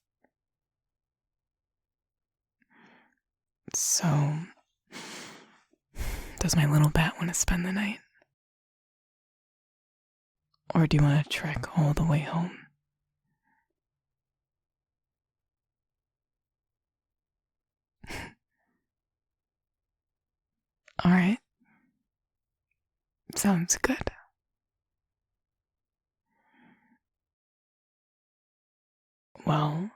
So, does my little bat want to spend the night? Or do you want to trek all the way home? Alright, sounds good. Well,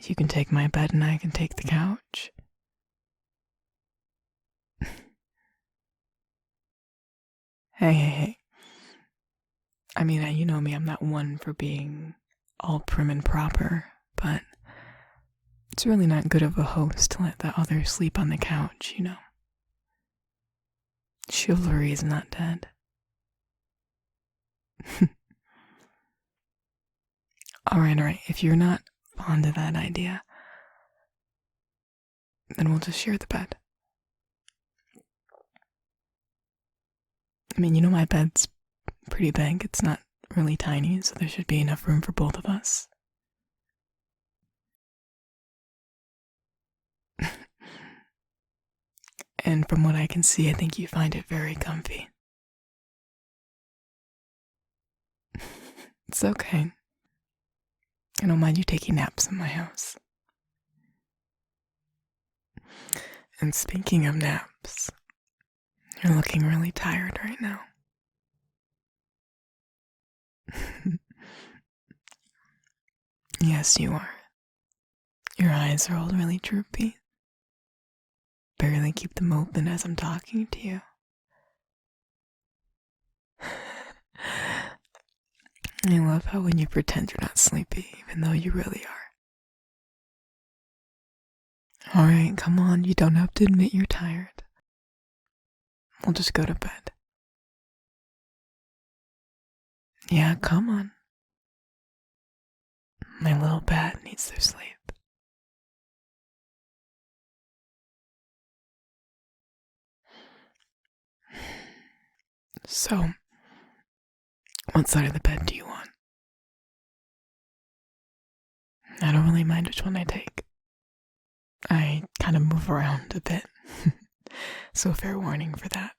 you can take my bed and I can take the couch. Hey. I mean, you know me, I'm not one for being all prim and proper, but it's really not good of a host to let the other sleep on the couch, you know. Chivalry is not dead. Alright, if you're not fond of that idea, then we'll just share the bed. I mean, you know my bed's pretty big, it's not really tiny, so there should be enough room for both of us. And from what I can see, I think you find it very comfy. It's okay. I don't mind you taking naps in my house. And speaking of naps, you're looking really tired right now. Yes, you are. Your eyes are all really droopy. Barely keep them open as I'm talking to you. I love how when you pretend you're not sleepy, even though you really are. Alright, come on, you don't have to admit you're tired. We'll just go to bed. Yeah, come on. My little bat needs their sleep. So, what side of the bed do you want? I don't really mind which one I take. I kind of move around a bit, so fair warning for that.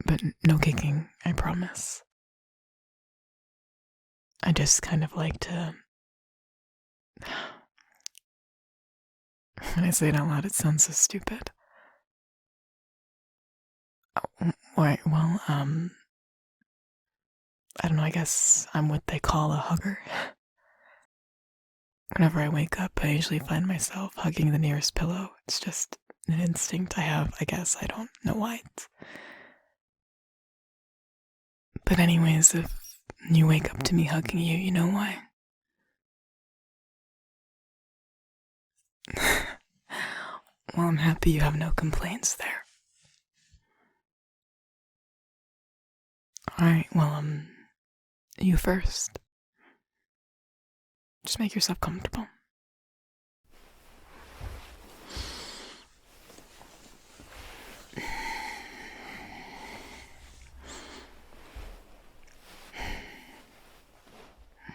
But no kicking, I promise. I just kind of like to... When I say it out loud, it sounds so stupid. Well, I don't know, I guess I'm what they call a hugger. Whenever I wake up, I usually find myself hugging the nearest pillow. It's just an instinct I have, I guess. I don't know why. But anyways, if you wake up to me hugging you, you know why. Well, I'm happy you have no complaints there. Alright, well, you first. Just make yourself comfortable.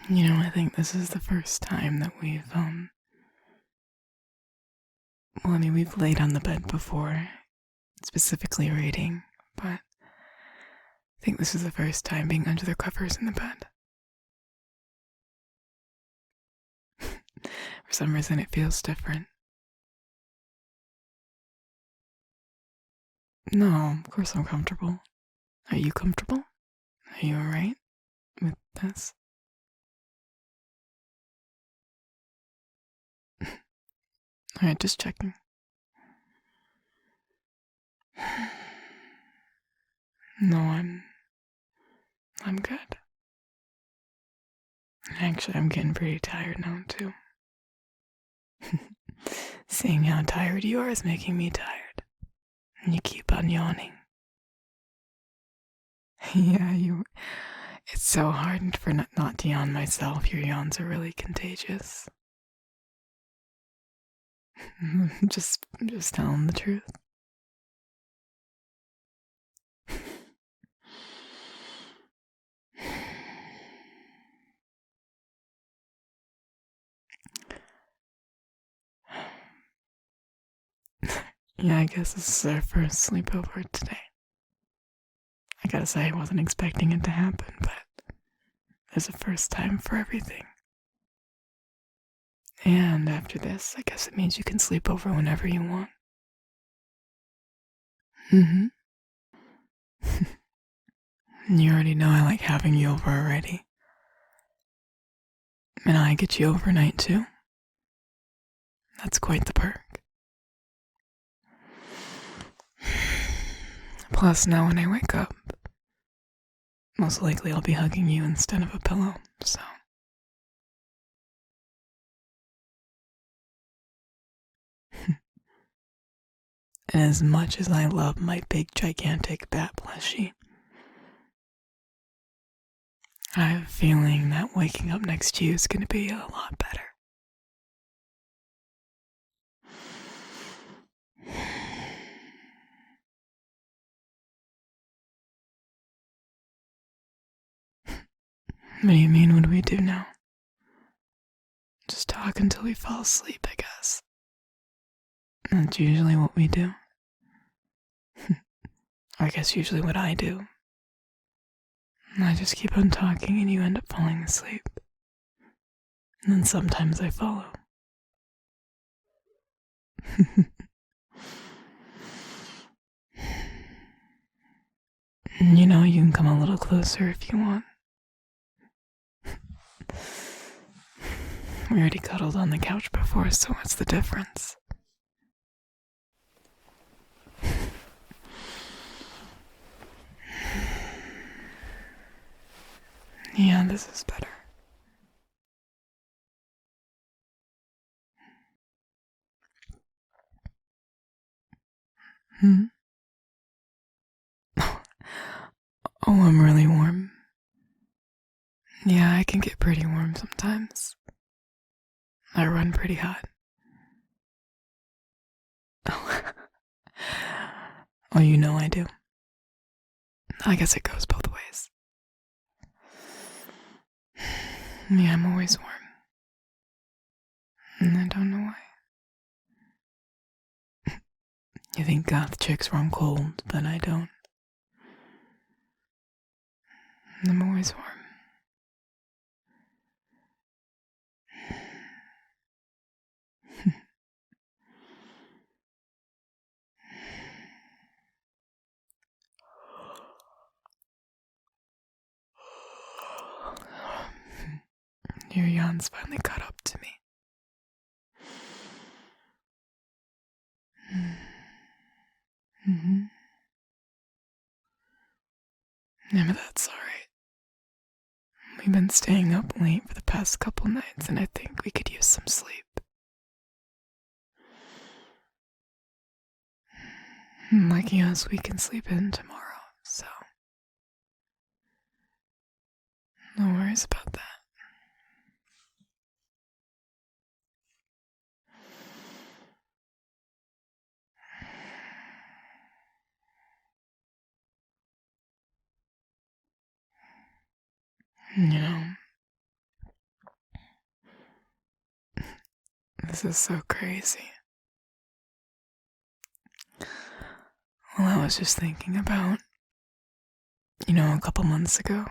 You know, I think this is the first time that we've we've laid on the bed before, specifically reading, but I think this is the first time being under the covers in the bed. For some reason, it feels different. No, of course I'm comfortable. Are you comfortable? Are you alright with this? Alright, just checking. No, I'm good. Actually, I'm getting pretty tired now, too. Seeing how tired you are is making me tired. And you keep on yawning. Yeah, it's so hard for not to yawn myself. Your yawns are really contagious. just telling the truth. Yeah, I guess this is our first sleepover today. I gotta say, I wasn't expecting it to happen, but there's a first time for everything. And after this, I guess it means you can sleep over whenever you want. Mm-hmm. You already know I like having you over already. And I get you overnight too. That's quite the perk. Plus, now when I wake up, most likely I'll be hugging you instead of a pillow, so. And as much as I love my big, gigantic bat plushie, I have a feeling that waking up next to you is going to be a lot better. What do you mean, what do we do now? Just talk until we fall asleep, I guess. That's usually what we do. I guess usually what I do. I just keep on talking and you end up falling asleep. And then sometimes I follow. You know, you can come a little closer if you want. We already cuddled on the couch before, so what's the difference? Yeah, this is better. Hmm? Oh, I'm really warm. Yeah, I can get pretty warm sometimes. I run pretty hot. Oh, you know I do. I guess it goes both ways. Yeah, I'm always warm. And I don't know why. You think goth chicks run cold, but I don't. I'm always warm. Your yawns finally caught up to me. Mm-hmm. Yeah, but that's alright. We've been staying up late for the past couple nights, and I think we could use some sleep. Lucky us, we can sleep in tomorrow, so no worries about that. You know, this is so crazy. Well, I was just thinking about, a couple months ago,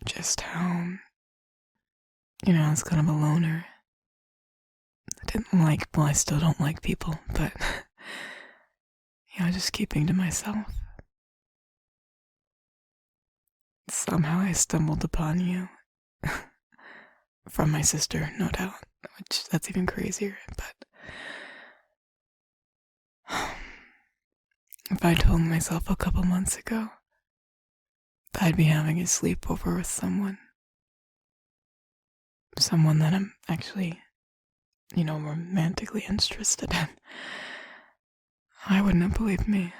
just how, I was kind of a loner. I still don't like people, but, just keeping to myself. Somehow I stumbled upon you. From my sister, no doubt, which that's even crazier, but if I told myself a couple months ago that I'd be having a sleepover with someone that I'm actually, romantically interested in, I wouldn't have believed me.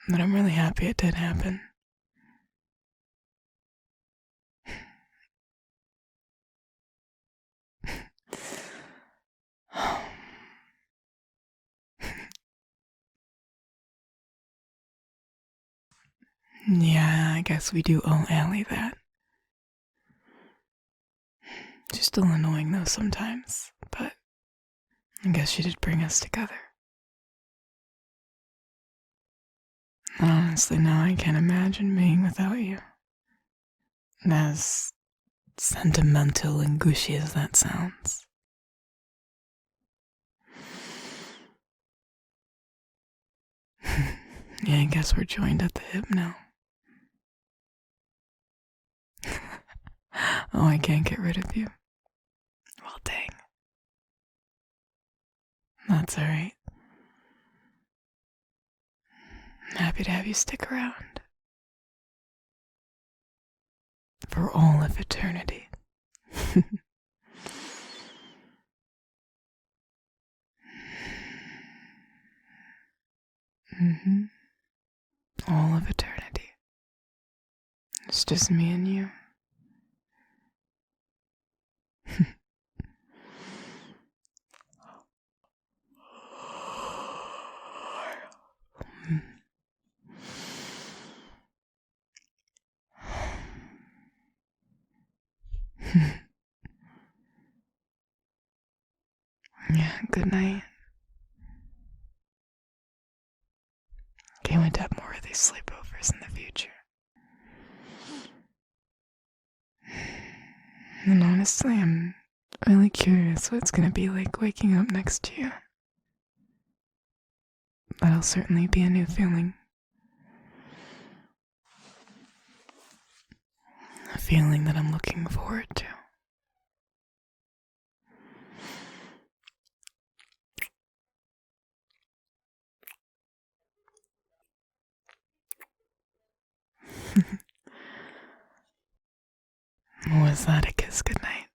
But I'm really happy it did happen. Yeah, I guess we do owe Allie that. She's still annoying though sometimes, but I guess she did bring us together. Honestly, now I can't imagine being without you. As sentimental and gushy as that sounds. Yeah, I guess we're joined at the hip now. Oh, I can't get rid of you. Well, dang. That's alright. I'm happy to have you stick around. For all of eternity. Mm-hmm. All of eternity. It's just me and you. Yeah, good night. Can't wait to have more of these sleepovers in the future. And honestly, I'm really curious what it's gonna be like waking up next to you. That'll certainly be a new feeling. A feeling that I'm looking forward to. Was that a kiss goodnight?